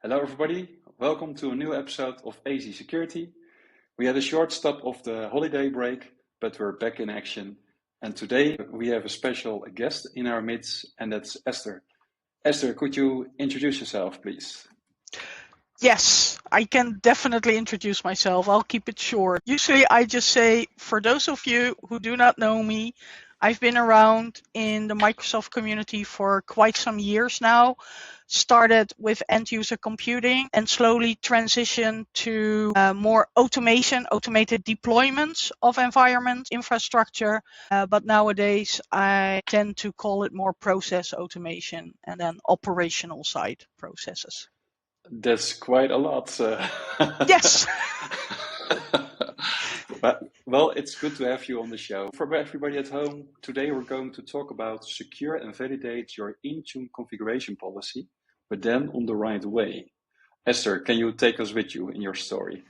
Hello everybody, welcome to a new episode of AZ Security. We had a short stop of the holiday break, but we're back in action. And today we have a special guest in our midst, and that's Esther. Esther, could you introduce yourself, please? Yes, I can definitely introduce myself. I'll keep it short. Usually I just say, for those of you who do not know me, I've been around in the Microsoft community for quite some years now. Started with end-user computing and slowly transitioned to more automated deployments of environment infrastructure. But nowadays I tend to call it more process automation and then operational side processes. That's quite a lot. Yes. Well, it's good to have you on the show. For everybody at home, today we're going to talk about secure and validate your Intune configuration policy, but then on the right way. Esther, can you take us with you in your story?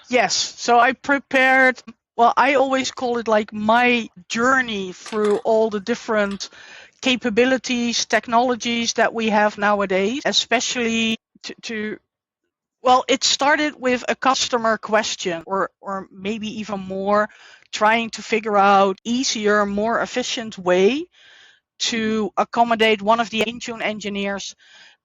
Yes. So I prepared, well, I always call it like my journey through all the different capabilities, technologies that we have nowadays, especially well, it started with a customer question or maybe even more, trying to figure out easier, more efficient way to accommodate one of the Intune engineers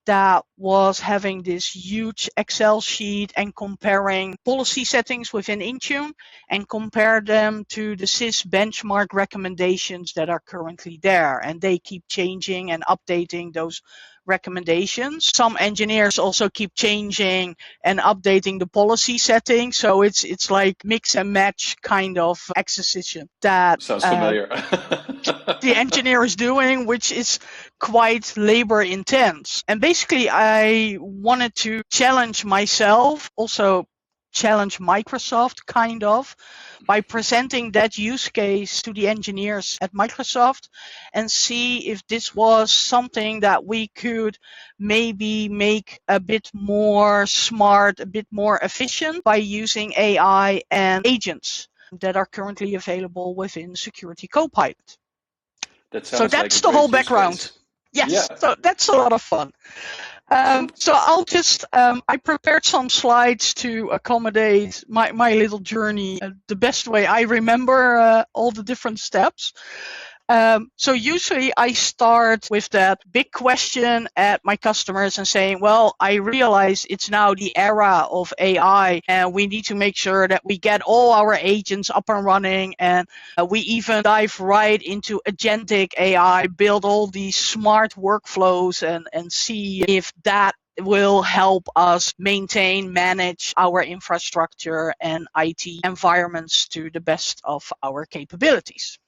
that was having this huge Excel sheet and comparing policy settings within Intune and compare them to the CIS benchmark recommendations that are currently there. And they keep changing and updating those recommendations. Some engineers also keep changing and updating the policy settings. So it's like mix and match kind of exercise that sounds familiar. the engineer is doing, which is quite labor intense. And basically I wanted to challenge myself, also challenge Microsoft kind of, by presenting that use case to the engineers at Microsoft and see if this was something that we could maybe make a bit more smart, a bit more efficient by using AI and agents that are currently available within Security Copilot. So that's the whole background. Yes, yeah. So that's a lot of fun. So I'll just, I prepared some slides to accommodate my little journey the best way I remember all the different steps. So usually I start with that big question at my customers and saying, well, I realize it's now the era of AI and we need to make sure that we get all our agents up and running, and we even dive right into agentic AI, build all these smart workflows and see if that will help us maintain, manage our infrastructure and IT environments to the best of our capabilities.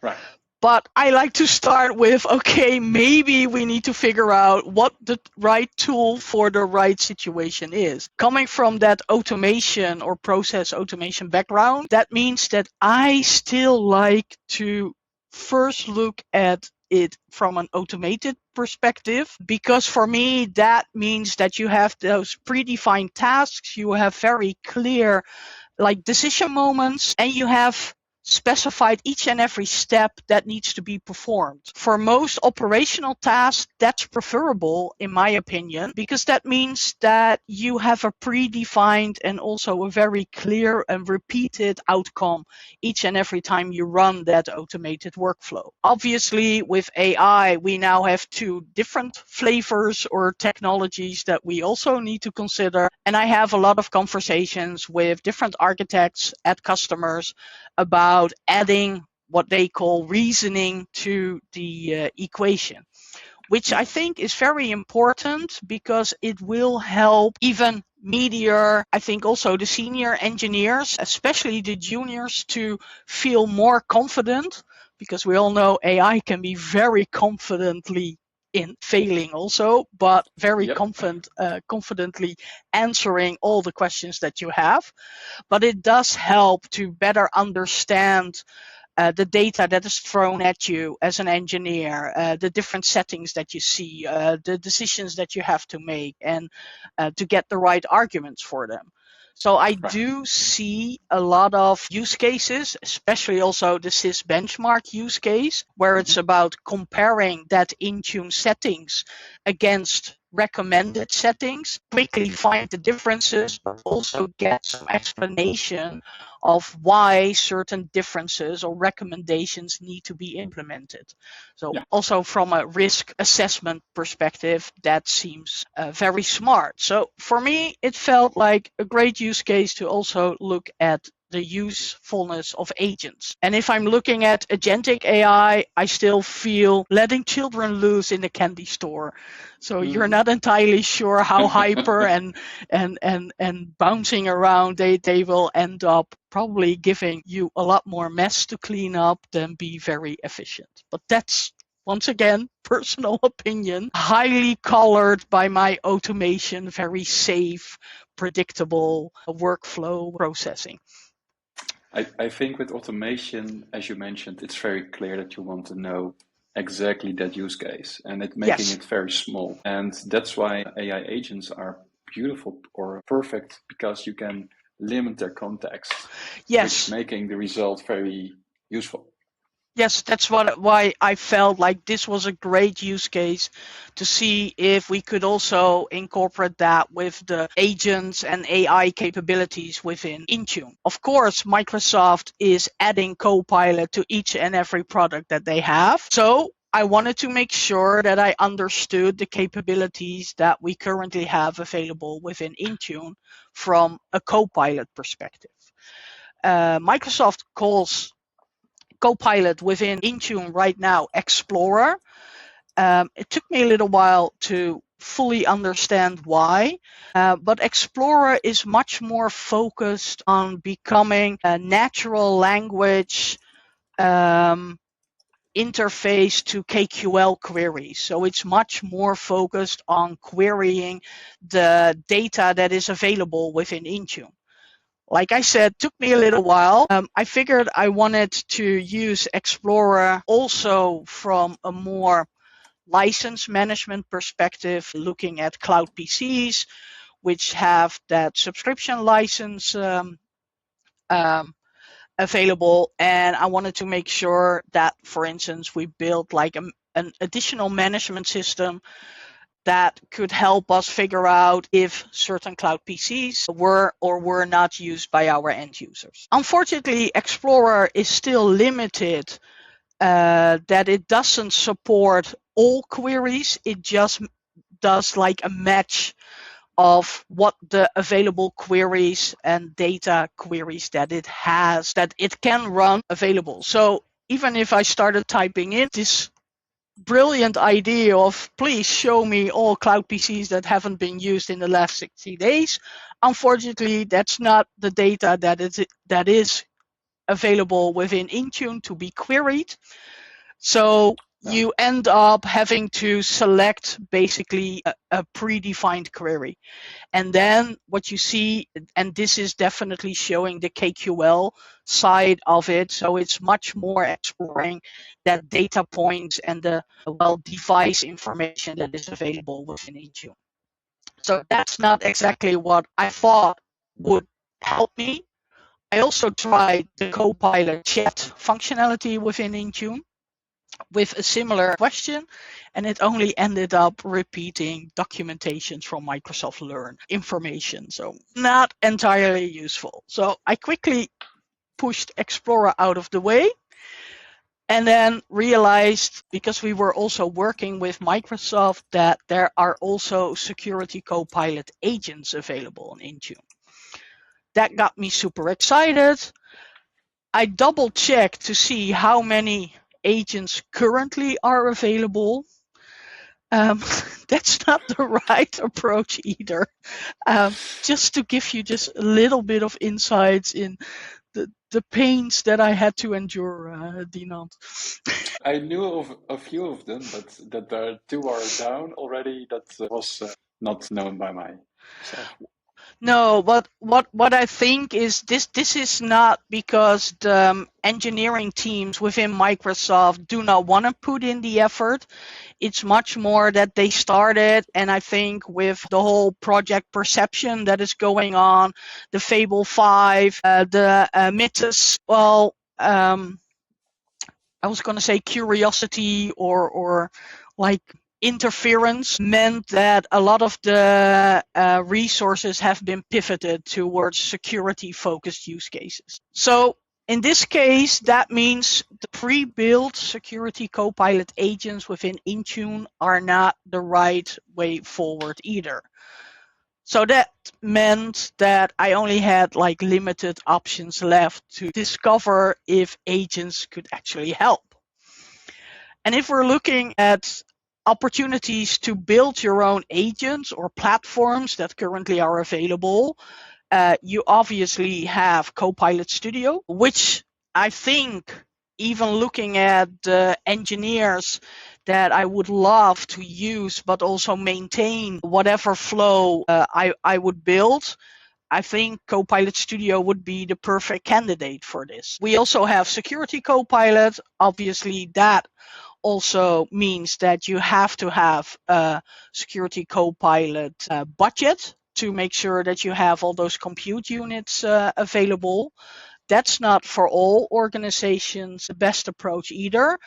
Right. But I like to start with, okay, maybe we need to figure out what the right tool for the right situation is. Coming from that automation or process automation background, that means that I still like to first look at it from an automated perspective, because for me, that means that you have those predefined tasks, you have very clear like decision moments, and you have specified each and every step that needs to be performed. For most operational tasks, that's preferable in my opinion, because that means that you have a predefined and also a very clear and repeated outcome each and every time you run that automated workflow. Obviously, with AI, we now have two different flavors or technologies that we also need to consider. And I have a lot of conversations with different architects at customers about adding what they call reasoning to the equation, which I think is very important because it will help even media, I think also the senior engineers, especially the juniors, to feel more confident, because we all know AI can be very confidently in failing also, but very confidently answering all the questions that you have. But it does help to better understand the data that is thrown at you as an engineer, the different settings that you see, the decisions that you have to make, and to get the right arguments for them. So I do see a lot of use cases, especially also the CIS benchmark use case, where it's about comparing that Intune settings against recommended settings, quickly find the differences, but also get some explanation of why certain differences or recommendations need to be implemented. So also from a risk assessment perspective, that seems very smart. So for me, it felt like a great use case to also look at the usefulness of agents. And if I'm looking at agentic AI, I still feel letting children loose in the candy store. So you're not entirely sure how hyper and bouncing around they will end up, probably giving you a lot more mess to clean up than be very efficient. But that's, once again, personal opinion, highly colored by my automation, very safe, predictable workflow processing. I think with automation, as you mentioned, it's very clear that you want to know exactly that use case and making it very small. And that's why AI agents are beautiful or perfect, because you can limit their context, which making the result very useful. Yes, that's why I felt like this was a great use case to see if we could also incorporate that with the agents and AI capabilities within Intune. Of course, Microsoft is adding Copilot to each and every product that they have. So I wanted to make sure that I understood the capabilities that we currently have available within Intune from a Copilot perspective. Microsoft calls Copilot within Intune right now Explorer. It took me a little while to fully understand why, but Explorer is much more focused on becoming a natural language interface to KQL queries. So it's much more focused on querying the data that is available within Intune. Like I said, took me a little while. I figured I wanted to use Explorer also from a more license management perspective, looking at cloud PCs, which have that subscription license available. And I wanted to make sure that, for instance, we built like an additional management system that could help us figure out if certain cloud PCs were or were not used by our end users. Unfortunately, Explorer is still limited, that it doesn't support all queries. It just does like a match of what the available queries and data queries that it has, that it can run available. So even if I started typing in this brilliant idea of please show me all cloud PCs that haven't been used in the last 60 days. Unfortunately, that's not the data that is available within Intune to be queried. So you end up having to select basically a predefined query. And then what you see, and this is definitely showing the KQL side of it, so it's much more exploring that data points and the device information that is available within Intune. So that's not exactly what I thought would help me. I also tried the Copilot chat functionality within Intune with a similar question, and it only ended up repeating documentations from Microsoft Learn information, so not entirely useful. So I quickly pushed Explorer out of the way, and then realized, because we were also working with Microsoft, that there are also security Copilot agents available in Intune. That got me super excited. I double checked to see how many agents currently are available. That's not the right approach either. Just to give you just a little bit of insights in the pains that I had to endure, Dinant. I knew of a few of them, but that there are two are down already, that was not known by myself. No, what I think is this is not because the engineering teams within Microsoft do not want to put in the effort. It's much more that they started, and I think with the whole project perception that is going on, the Fable 5, the Mythos, I was going to say curiosity or like interference meant that a lot of the resources have been pivoted towards security-focused use cases. So in this case, that means the pre-built security Copilot agents within Intune are not the right way forward either. So that meant that I only had like limited options left to discover if agents could actually help. And if we're looking at opportunities to build your own agents or platforms that currently are available, you obviously have Copilot Studio, which I think, even looking at the engineers that I would love to use, but also maintain whatever flow I would build, I think Copilot Studio would be the perfect candidate for this. We also have Security Copilot. Obviously, that also means that you have to have a Security Copilot budget to make sure that you have all those compute units available. That's not for all organizations the best approach either.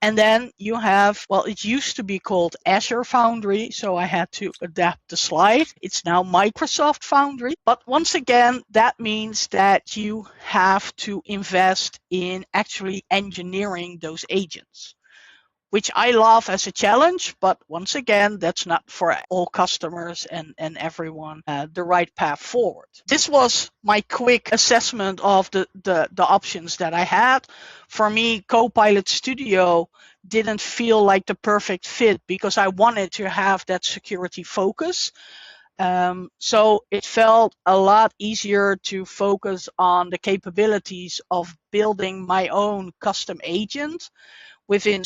And then you have, well, it used to be called Azure Foundry, so I had to adapt the slide. It's now Microsoft Foundry. But once again, that means that you have to invest in actually engineering those agents, which I love as a challenge, but once again, that's not for all customers and everyone the right path forward. This was my quick assessment of the options that I had. For me, Copilot Studio didn't feel like the perfect fit because I wanted to have that security focus. So it felt a lot easier to focus on the capabilities of building my own custom agent within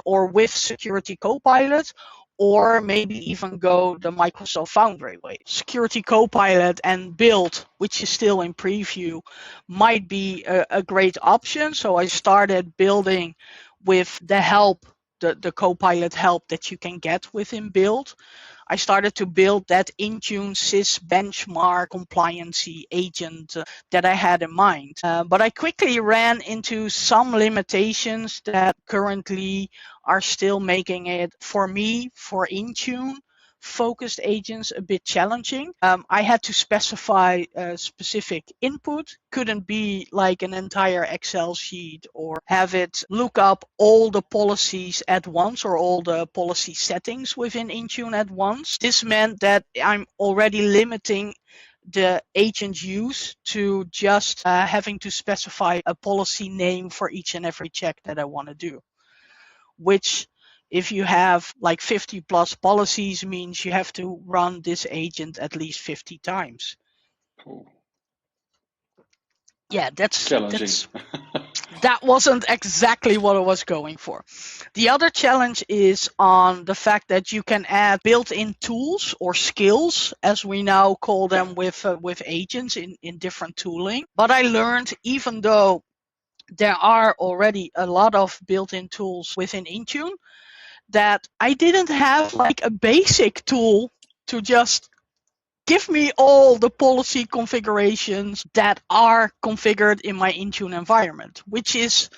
with Security Copilot, or maybe even go the Microsoft Foundry way. Security Copilot and Build, which is still in preview, might be a great option. So I started building with the help, the Copilot help that you can get within Build. I started to build that Intune CIS Benchmark compliancy agent that I had in mind. But I quickly ran into some limitations that currently are still making it, for me, for Intune focused agents, a bit challenging. I had to specify a specific input, couldn't be like an entire Excel sheet or have it look up all the policies at once or all the policy settings within Intune at once. This meant that I'm already limiting the agent use to just having to specify a policy name for each and every check that I want to do, which if you have like 50 plus policies means you have to run this agent at least 50 times. Cool. Yeah, that's challenging. That wasn't exactly what I was going for. The other challenge is on the fact that you can add built-in tools or skills, as we now call them with agents in different tooling. But I learned, even though there are already a lot of built-in tools within Intune, that I didn't have like a basic tool to just give me all the policy configurations that are configured in my Intune environment, which is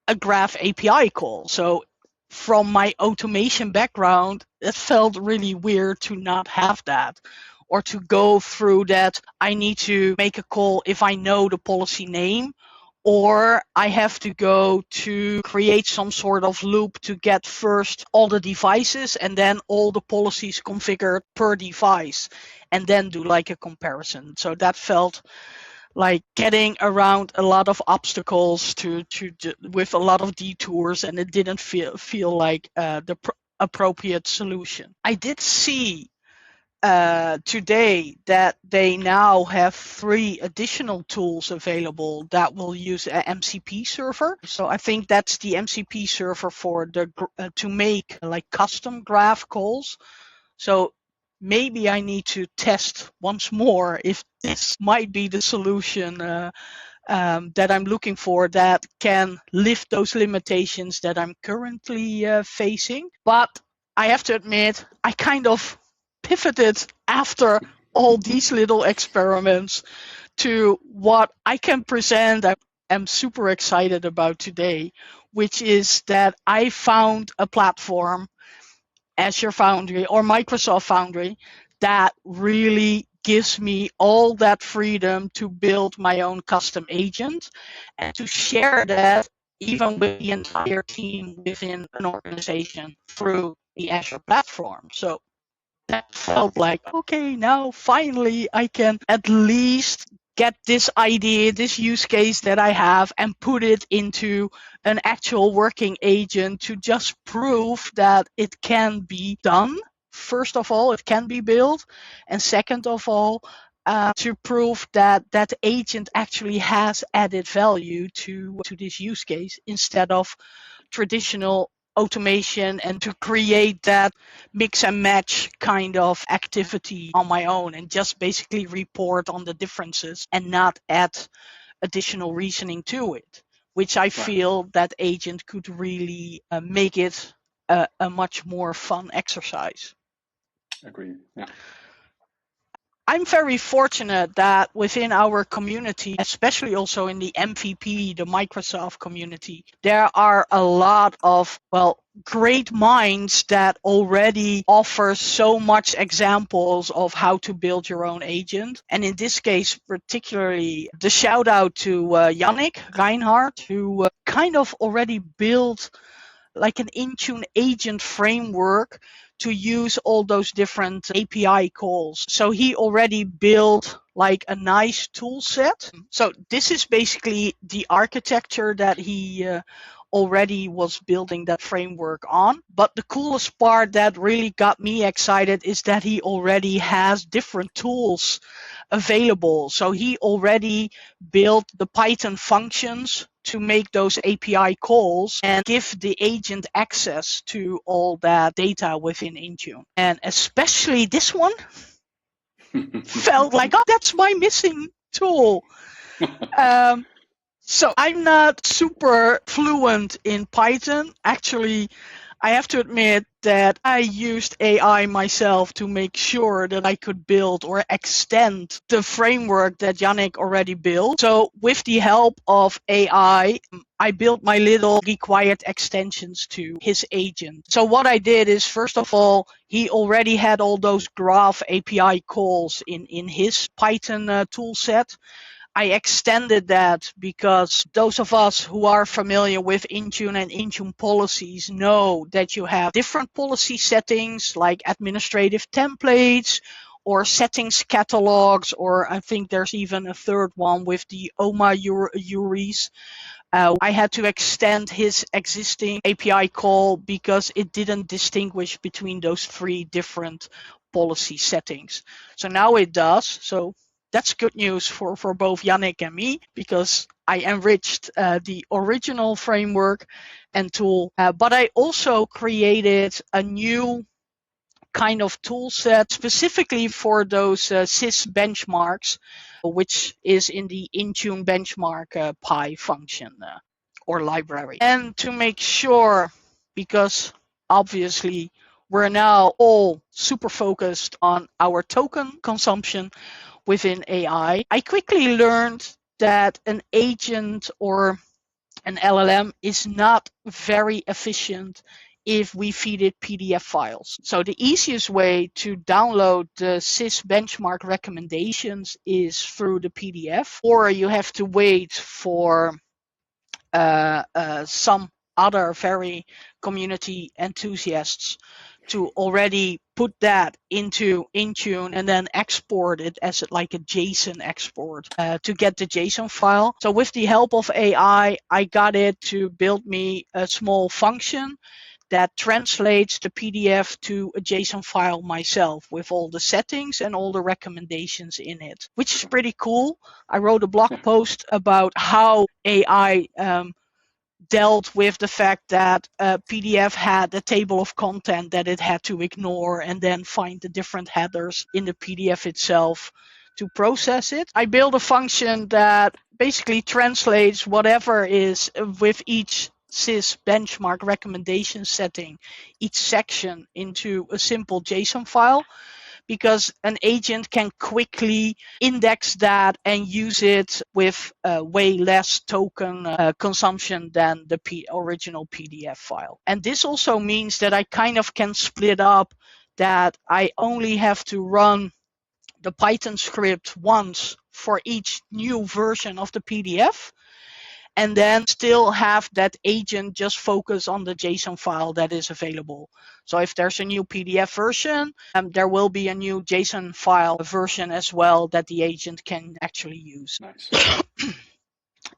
a graph API call. So from my automation background, it felt really weird to not have that, or to go through that. I need to make a call if I know the policy name, or I have to go to create some sort of loop to get first all the devices and then all the policies configured per device, and then do like a comparison. So that felt like getting around a lot of obstacles with a lot of detours, and it didn't feel like the appropriate solution. I did see today that they now have 3 additional tools available that will use an MCP server. So I think that's the MCP server for the to make like custom graph calls. So maybe I need to test once more if this might be the solution that I'm looking for that can lift those limitations that I'm currently facing. But I have to admit, I kind of pivoted after all these little experiments to what I can present. I'm super excited about today, which is that I found a platform Azure Foundry or Microsoft Foundry, that really gives me all that freedom to build my own custom agent and to share that even with the entire team within an organization through the Azure platform. So that felt like, okay, now finally I can at least get this idea, this use case that I have, and put it into an actual working agent to just prove that it can be done. First of all, it can be built. And second of all, to prove that that agent actually has added value to this use case instead of traditional automation, and to create that mix and match kind of activity on my own and just basically report on the differences and not add additional reasoning to it, which I feel that agent could really make it a much more fun exercise. Agree. Yeah. I'm very fortunate that within our community, especially also in the MVP, the Microsoft community, there are a lot of, great minds that already offer so much examples of how to build your own agent. And in this case, particularly the shout out to Yannick Reinhardt, who kind of already built like an Intune agent framework to use all those different API calls. So he already built like a nice tool set. So this is basically the architecture that he already was building that framework on. But the coolest part that really got me excited is that he already has different tools available. So he already built the Python functions to make those API calls and give the agent access to all that data within Intune. And especially this one felt like, oh, that's my missing tool. So I'm not super fluent in Python. Actually, I have to admit that I used AI myself to make sure that I could build or extend the framework that Yannick already built. So with the help of AI, I built my little required extensions to his agent. So what I did is, first of all, he already had all those graph API calls in his Python tool set. I extended that because those of us who are familiar with Intune and Intune policies know that you have different policy settings like administrative templates or settings catalogs, or I think there's even a third one with the OMA URIs. I had to extend his existing API call because it didn't distinguish between those three different policy settings. So now it does. So that's good news for both Yannick and me, because I enriched the original framework and tool. But I also created a new kind of tool set specifically for those CIS benchmarks, which is in the Intune benchmark PI function or library. And to make sure, because obviously we're now all super focused on our token consumption within AI, I quickly learned that an agent or an LLM is not very efficient if we feed it PDF files. So the easiest way to download the CIS benchmark recommendations is through the PDF, or you have to wait for some other very community enthusiasts to already put that into Intune and then export it as like a JSON export to get the JSON file. So with the help of AI, I got it to build me a small function that translates the PDF to a JSON file myself with all the settings and all the recommendations in it, which is pretty cool. I wrote a blog post about how AI dealt with the fact that PDF had a table of content that it had to ignore and then find the different headers in the PDF itself to process it. I built a function that basically translates whatever is with each CIS benchmark recommendation setting, each section, into a simple JSON file, because an agent can quickly index that and use it with way less token consumption than the original PDF file. And this also means that I kind of can split up that I only have to run the Python script once for each new version of the PDF, and then still have that agent just focus on the JSON file that is available. So if there's a new PDF version, there will be a new JSON file version as well that the agent can actually use. Nice.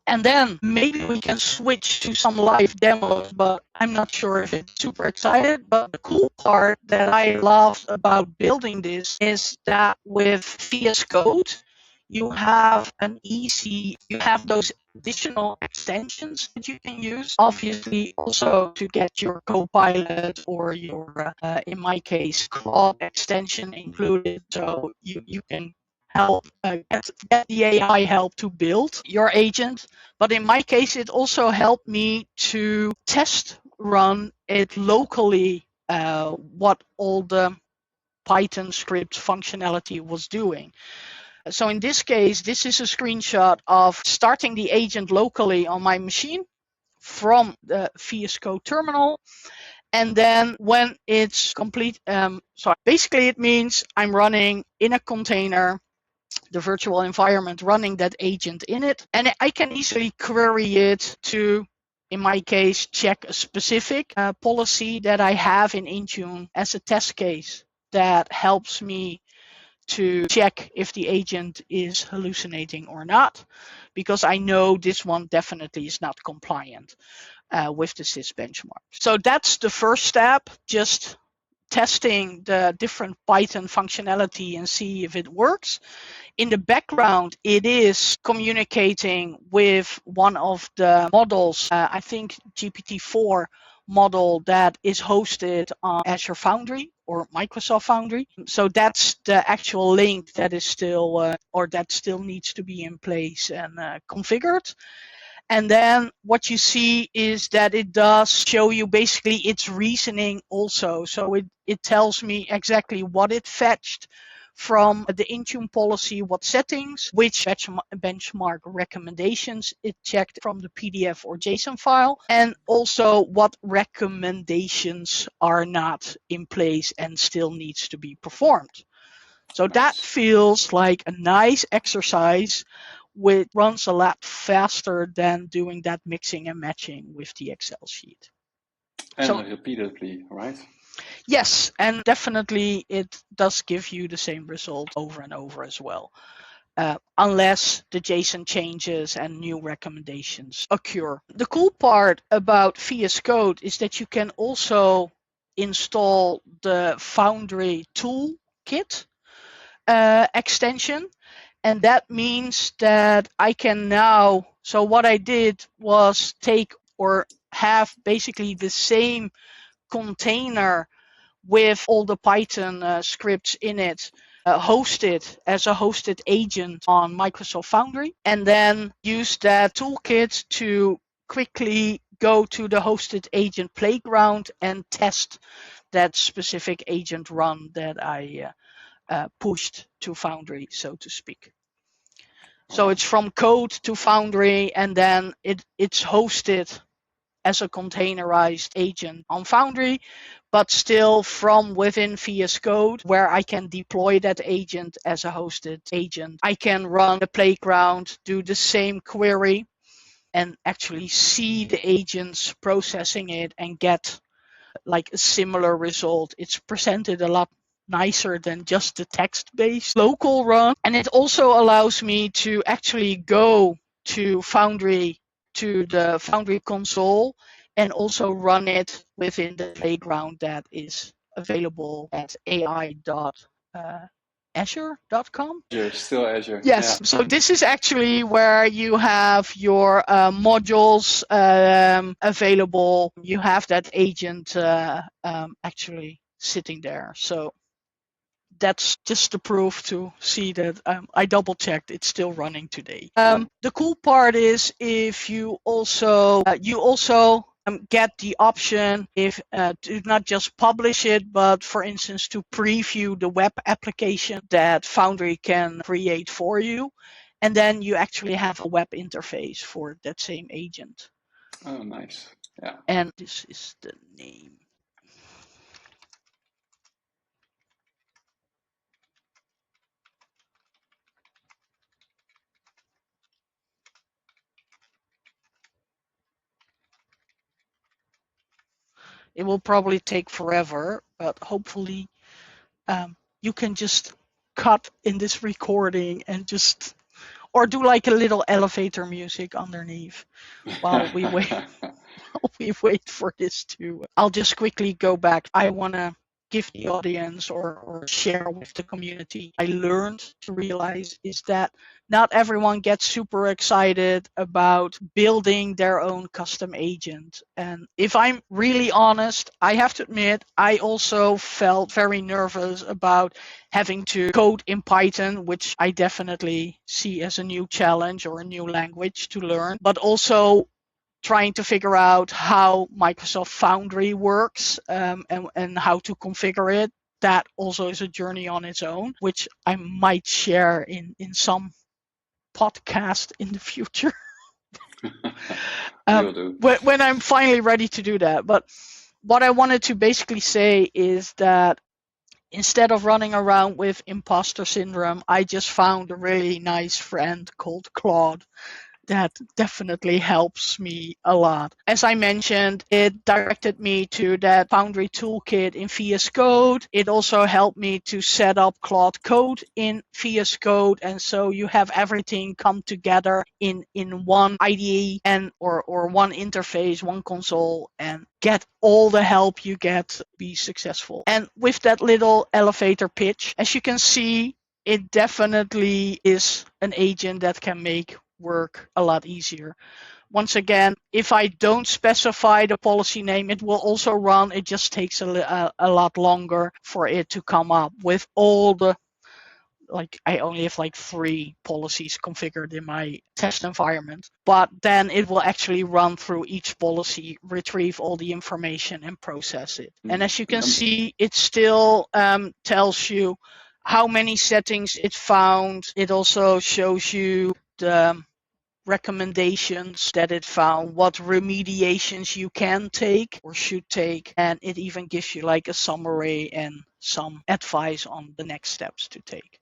And then maybe we can switch to some live demos, but I'm not sure if it's super excited. But the cool part that I loved about building this is that with VS Code, you have those additional extensions that you can use. Obviously, also to get your Copilot or your, in my case, Claude extension included, so you can help get the AI help to build your agent. But in my case, it also helped me to test run it locally, what all the Python script functionality was doing. So in this case, this is a screenshot of starting the agent locally on my machine from the VS Code terminal. And then when it's complete, so basically it means I'm running in a container, the virtual environment, running that agent in it. And I can easily query it to, in my case, check a specific policy that I have in Intune as a test case that helps me to check if the agent is hallucinating or not, because I know this one definitely is not compliant with the CIS benchmark. So that's the first step, just testing the different Python functionality and see if it works. In the background, it is communicating with one of the models, I think GPT-4 model that is hosted on Azure Foundry or Microsoft Foundry. So that's the actual link that is still, or that still needs to be in place and configured. And then what you see is that it does show you basically its reasoning also. So it tells me exactly what it fetched from the Intune policy, what settings, which benchmark recommendations it checked from the PDF or JSON file, and also what recommendations are not in place and still needs to be performed. So that feels like a nice exercise, which runs a lot faster than doing that mixing and matching with the Excel sheet. And repeatedly, right? Yes, and definitely it does give you the same result over and over as well, unless the JSON changes and new recommendations occur. The cool part about VS Code is that you can also install the Foundry toolkit extension. And that means that I can now, so what I did was take or have basically the same container with all the Python scripts in it, hosted as a hosted agent on Microsoft Foundry, and then use that toolkit to quickly go to the hosted agent playground and test that specific agent run that I pushed to Foundry, so to speak. So it's from code to Foundry, and then it's hosted as a containerized agent on Foundry, but still from within VS Code, where I can deploy that agent as a hosted agent. I can run the playground, do the same query, and actually see the agents processing it and get like a similar result. It's presented a lot nicer than just the text-based local run. And it also allows me to actually go to Foundry, to the Foundry console, and also run it within the playground that is available at ai.azure.com. Still Azure. Yes, yeah. So this is actually where you have your modules available. You have that agent actually sitting there. So that's just the proof to see that I double checked, it's still running today. The cool part is if you also get the option if to not just publish it, but for instance, to preview the web application that Foundry can create for you. And then you actually have a web interface for that same agent. Oh, nice. Yeah. And this is the name. It will probably take forever, but hopefully you can just cut in this recording and just, or do like a little elevator music underneath while we wait. We wait for this to. I'll just quickly go back. I want to give the audience or share with the community. I learned to realize is that not everyone gets super excited about building their own custom agent. And if I'm really honest, I have to admit, I also felt very nervous about having to code in Python, which I definitely see as a new challenge or a new language to learn, but also trying to figure out how Microsoft Foundry works and how to configure it. That also is a journey on its own, which I might share in some podcast in the future. When I'm finally ready to do that. But what I wanted to basically say is that instead of running around with imposter syndrome, I just found a really nice friend called Claude that definitely helps me a lot. As I mentioned, it directed me to that Foundry toolkit in VS Code. It also helped me to set up Claude Code in VS Code. And so you have everything come together in one IDE and or one interface, one console, and get all the help you get to be successful. And with that little elevator pitch, as you can see, it definitely is an agent that can make work a lot easier. Once again, if I don't specify the policy name, it will also run. It just takes a lot longer for it to come up with all the, I only have 3 policies configured in my test environment, but then it will actually run through each policy, retrieve all the information and process it. And as you can see, it still tells you how many settings it found. It also shows you the recommendations that it found, what remediations you can take or should take, and it even gives you a summary and some advice on the next steps to take.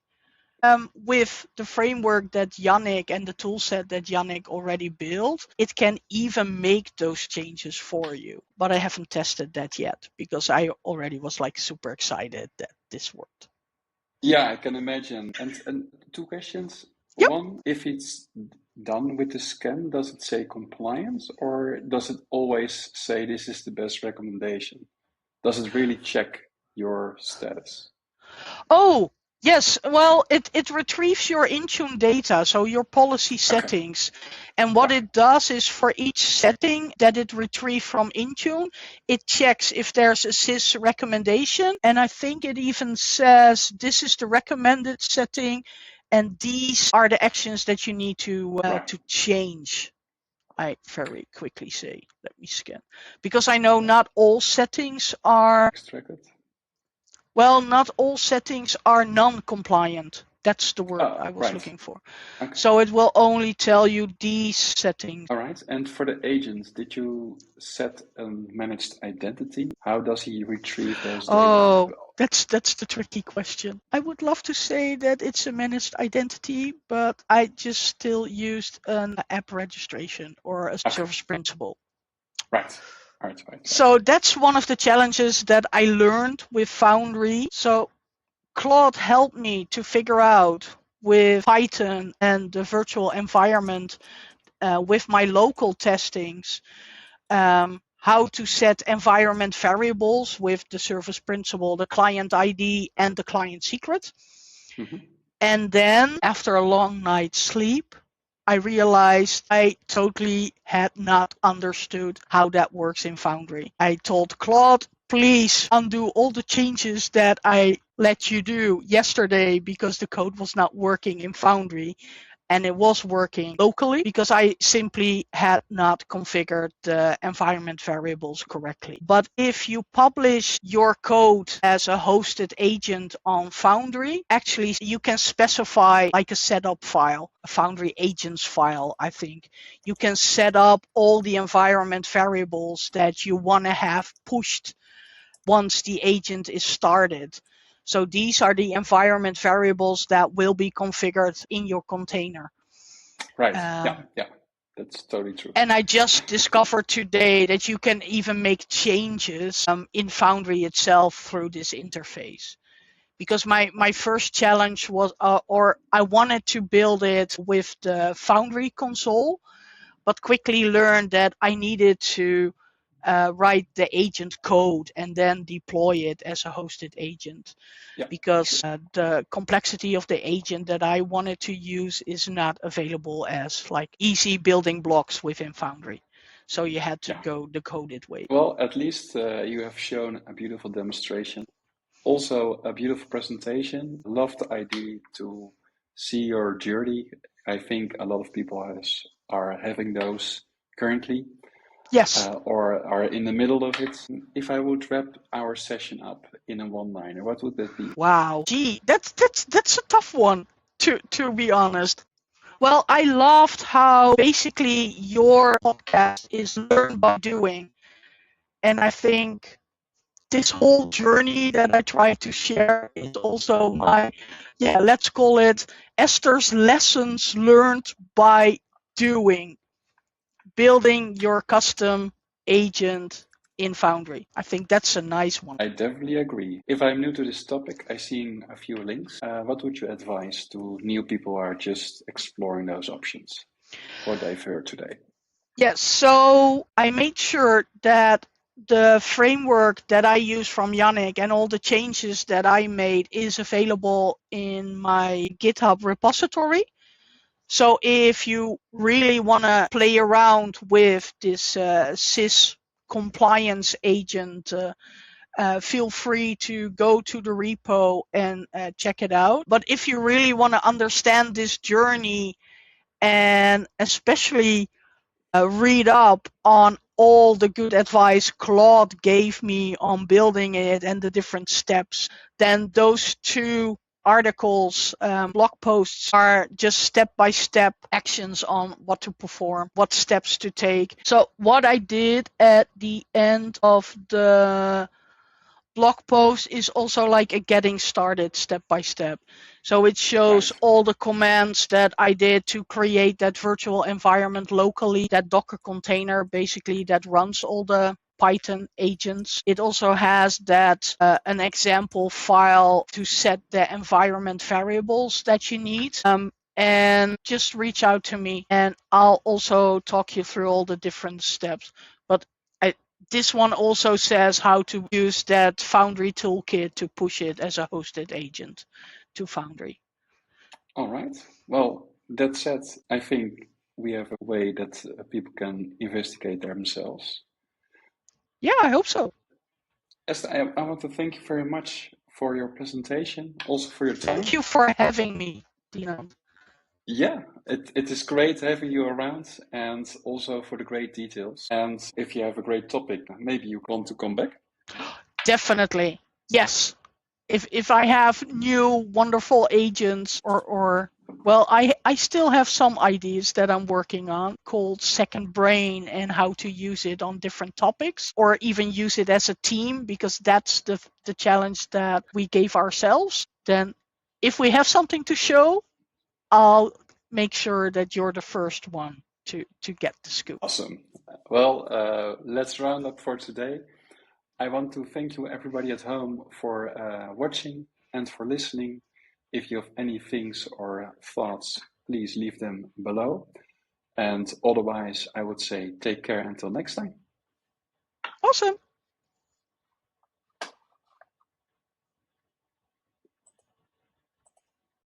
With the framework that Yannick and the toolset that Yannick already built, it can even make those changes for you. But I haven't tested that yet because I already was super excited that this worked. Yeah, I can imagine. And 2 questions. Yep. One, if it's done with the scan, does it say compliance or does it always say this is the best recommendation? Does it really check your status? Oh, yes. Well, it retrieves your Intune data, so your policy settings. And what it does is for each setting that it retrieves from Intune, it checks if there's a CIS recommendation. And I think it even says this is the recommended setting and these are the actions that you need to change. I very quickly say, let me scan. Because I know not all settings are extracted. Well, not all settings are non-compliant. That's the word I was looking for. Okay. So it will only tell you these settings. All right. And for the agents, did you set a managed identity? How does he retrieve those data? Oh, that's the tricky question. I would love to say that it's a managed identity, but I just still used an app registration or a service principal. Right. Right. So that's one of the challenges that I learned with Foundry. So Claude helped me to figure out with Python and the virtual environment with my local testings how to set environment variables with the service principal, the client ID, and the client secret. Mm-hmm. And then after a long night's sleep, I realized I totally had not understood how that works in Foundry. I told Claude, please undo all the changes that I let you do yesterday because the code was not working in Foundry. and it was working locally because I simply had not configured the environment variables correctly. But if you publish your code as a hosted agent on Foundry, actually you can specify like a setup file, a Foundry agents file, I think. You can set up all the environment variables that you want to have pushed once the agent is started. So these are the environment variables that will be configured in your container. Right. Yeah, that's totally true. And I just discovered today that you can even make changes in Foundry itself through this interface. Because my first challenge was, or I wanted to build it with the Foundry console, but quickly learned that I needed to write the agent code and then deploy it as a hosted agent. Because the complexity of the agent that I wanted to use is not available as like easy building blocks within Foundry. So you had to go the coded way. Well, at least you have shown a beautiful demonstration. Also a beautiful presentation. Love the idea to see your journey. I think a lot of people are having those currently. Yes. Or are in the middle of it. If I would wrap our session up in a one-liner, what would that be? Wow. Gee, that's a tough one, to be honest. Well, I loved how basically your podcast is learn by doing. And I think this whole journey that I try to share is also my, let's call it Esther's lessons learned by doing, building your custom agent in Foundry. I think that's a nice one. I definitely agree. If I'm new to this topic, I've seen a few links. What would you advise to new people who are just exploring those options? What I've heard today. Yes, so I made sure that the framework that I use from Yannick and all the changes that I made is available in my GitHub repository. So if you really want to play around with this CIS compliance agent, feel free to go to the repo and check it out. But if you really want to understand this journey and especially read up on all the good advice Claude gave me on building it and the different steps, then those two articles, blog posts are just step-by-step actions on what to perform, what steps to take. So what I did at the end of the blog post is also like a getting started step by step. So it shows all the commands that I did to create that virtual environment locally, that Docker container basically that runs all the Python agents. It also has that an example file to set the environment variables that you need. And just reach out to me and I'll also talk you through all the different steps. But this one also says how to use that Foundry toolkit to push it as a hosted agent to Foundry. All right. Well, that said, I think we have a way that people can investigate themselves. Yeah, I hope so. Esther, I want to thank you very much for your presentation, also for your time. Thank you for having me, Dino. Yeah, it is great having you around and also for the great details. And if you have a great topic, maybe you want to come back. Definitely. Yes. If I have new wonderful agents or well, I still have some ideas that I'm working on called Second Brain and how to use it on different topics or even use it as a team because that's the challenge that we gave ourselves. Then if we have something to show, I'll make sure that you're the first one to get the scoop. Awesome. Well, let's round up for today. I want to thank you everybody at home for watching and for listening. If you have any things or thoughts, please leave them below. And otherwise, I would say take care until next time. Awesome.